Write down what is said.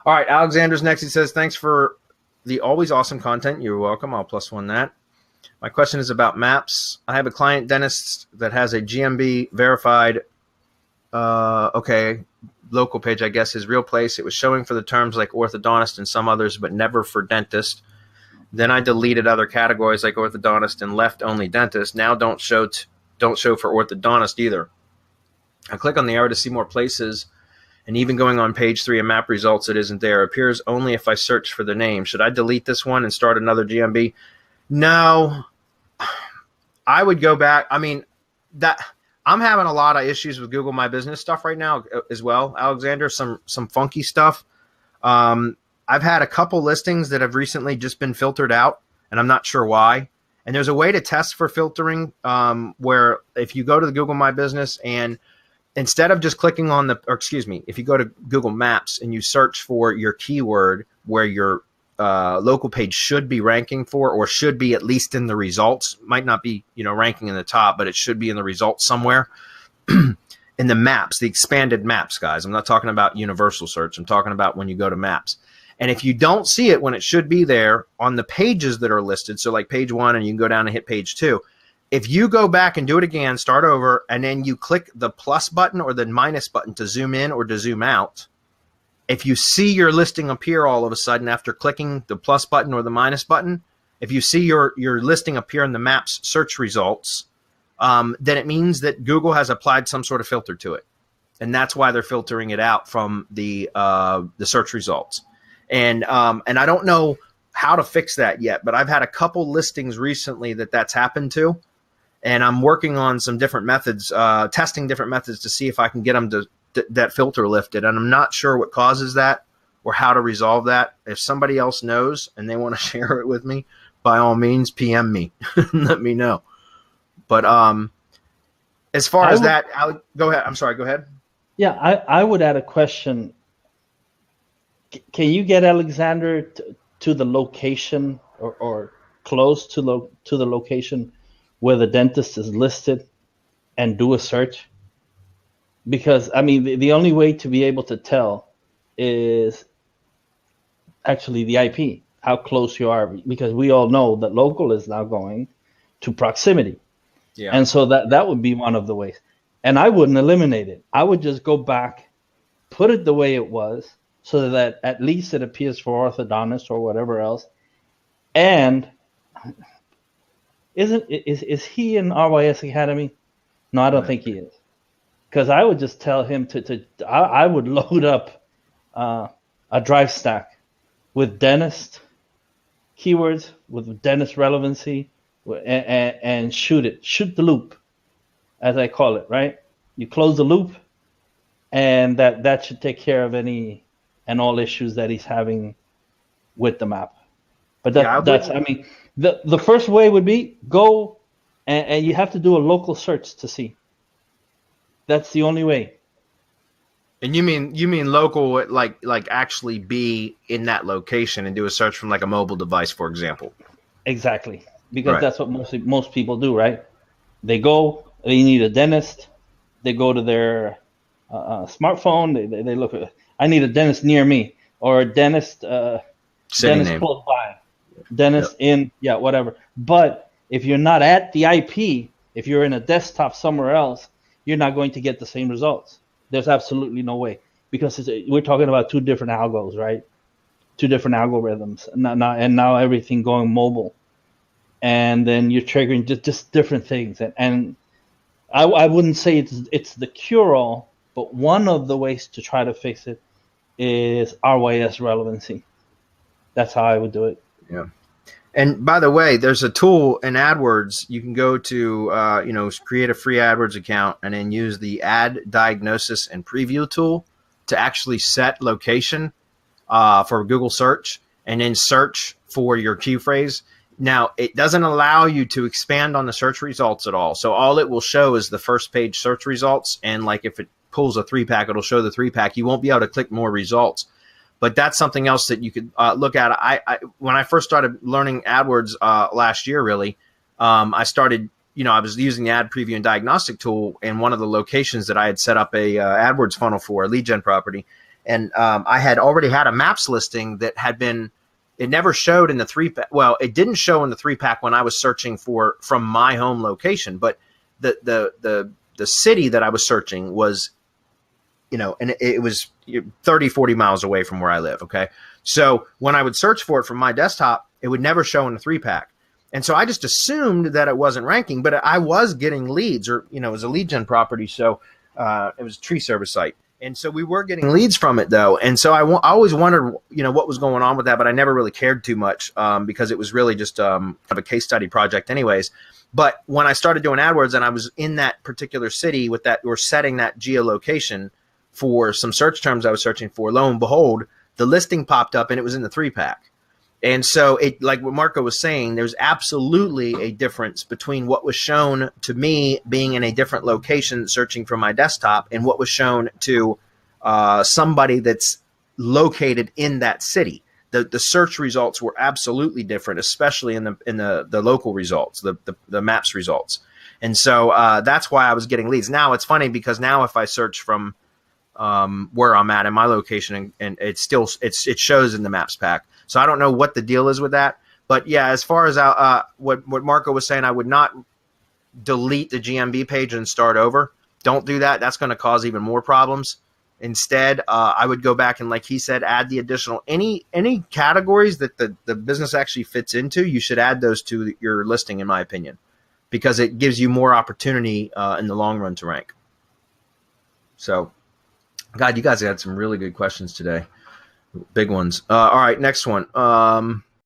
All right, Alexander's next. He says, thanks for the always awesome content. You're welcome. I'll plus one that. My question is about maps. I have a client dentist that has a GMB verified, local page, I guess, his real place. It was showing for the terms like orthodontist and some others, but never for dentist. Then I deleted other categories like orthodontist and left only dentist. Now don't show for orthodontist either. I click on the arrow to see more places, and even going on page 3 of map results, it isn't there. It appears only if I search for the name. Should I delete this one and start another GMB? No, I would go back. I mean, that I'm having a lot of issues with Google My Business stuff right now as well, Alexander. Some funky stuff. I've had a couple listings that have recently just been filtered out, and I'm not sure why. And there's a way to test for filtering where if you go to the Google My Business and instead of just clicking on if you go to Google Maps and you search for your keyword where your local page should be ranking for, or should be at least in the results, might not be, ranking in the top, but it should be in the results somewhere. In the maps, the expanded maps, guys. I'm not talking about universal search. I'm talking about when you go to maps. And if you don't see it when it should be there on the pages that are listed, so like page 1 and you can go down and hit page 2, if you go back and do it again, start over, and then you click the plus button or the minus button to zoom in or to zoom out, if you see your listing appear all of a sudden after clicking the plus button or the minus button, if you see your listing appear in the maps search results, then it means that Google has applied some sort of filter to it. And that's why they're filtering it out from the search results. And I don't know how to fix that yet, but I've had a couple listings recently that's happened to. And I'm working on some different methods, testing different methods to see if I can get them to that filter lifted. And I'm not sure what causes that or how to resolve that. If somebody else knows and they want to share it with me, by all means, PM me. Let me know. But as far as that, go ahead. I'm sorry, go ahead. Yeah, I would add a question. Can you get Alexander to the location or close to the location where the dentist is listed and do a search? Because, I mean, the only way to be able to tell is actually the IP, how close you are, because we all know that local is now going to proximity. Yeah. And so that would be one of the ways. And I wouldn't eliminate it. I would just go back, put it the way it was, so that at least it appears for orthodontist or whatever else. And is he in RYS Academy? No, I don't think he is. Because I would just tell him I would load up a drive stack with dentist keywords, with dentist relevancy, and shoot the loop, as I call it, right? You close the loop, and that should take care of any and all issues that he's having with the map. But the first way would be go and you have to do a local search to see. That's the only way. And you mean local, like actually be in that location and do a search from like a mobile device, for example. Exactly, because that's what most people do, right? They need a dentist. They go to their smartphone. They look at, I need a dentist near me, or a dentist dentist close by, dentist in whatever. But if you're not at the IP, if you're in a desktop somewhere else, you're not going to get the same results. There's absolutely no way, because we're talking about two different algos, right? Two different algorithms, and now everything going mobile, and then you're triggering just different things. And I wouldn't say it's the cure-all, but one of the ways to try to fix it is RYS relevancy. That's how I would do it. Yeah. And by the way, there's a tool in AdWords. You can go to, create a free AdWords account and then use the ad diagnosis and preview tool to actually set location for Google search and then search for your key phrase. Now, it doesn't allow you to expand on the search results at all. So all it will show is the first page search results. And like if it pulls a 3-pack, it'll show the 3-pack. You won't be able to click more results. But that's something else that you could look at. I when I first started learning AdWords last year, really, I started, I was using the ad preview and diagnostic tool in one of the locations that I had set up a AdWords funnel for, a lead gen property. And I had already had a maps listing that had been, it never showed in the 3-pack. Well, it didn't show in the 3-pack when I was searching for from my home location, but the city that I was searching was, and it was 30, 40 miles away from where I live. Okay. So when I would search for it from my desktop, it would never show in the 3-pack. And so I just assumed that it wasn't ranking, but I was getting leads, or, it was a lead gen property. So it was a tree service site. And so we were getting leads from it, though. And so I always wondered, what was going on with that, but I never really cared too much because it was really just kind of a case study project anyways. But when I started doing AdWords and I was in that particular city with that, or setting that geolocation for some search terms I was searching for, lo and behold, the listing popped up and it was in the 3-pack. And so it, like what Marco was saying, there's absolutely a difference between what was shown to me being in a different location searching from my desktop and what was shown to somebody that's located in that city. The search results were absolutely different, especially in the local results, the maps results. And so that's why I was getting leads. Now it's funny because now if I search from where I'm at in my location, and it shows in the maps pack. So I don't know what the deal is with that, but yeah, as far as what Marco was saying, I would not delete the GMB page and start over. Don't do that. That's going to cause even more problems. Instead, I would go back and, like he said, add the additional any categories that the business actually fits into. You should add those to your listing, in my opinion, because it gives you more opportunity in the long run to rank. So, God, you guys had some really good questions today. Big ones. All right, next one.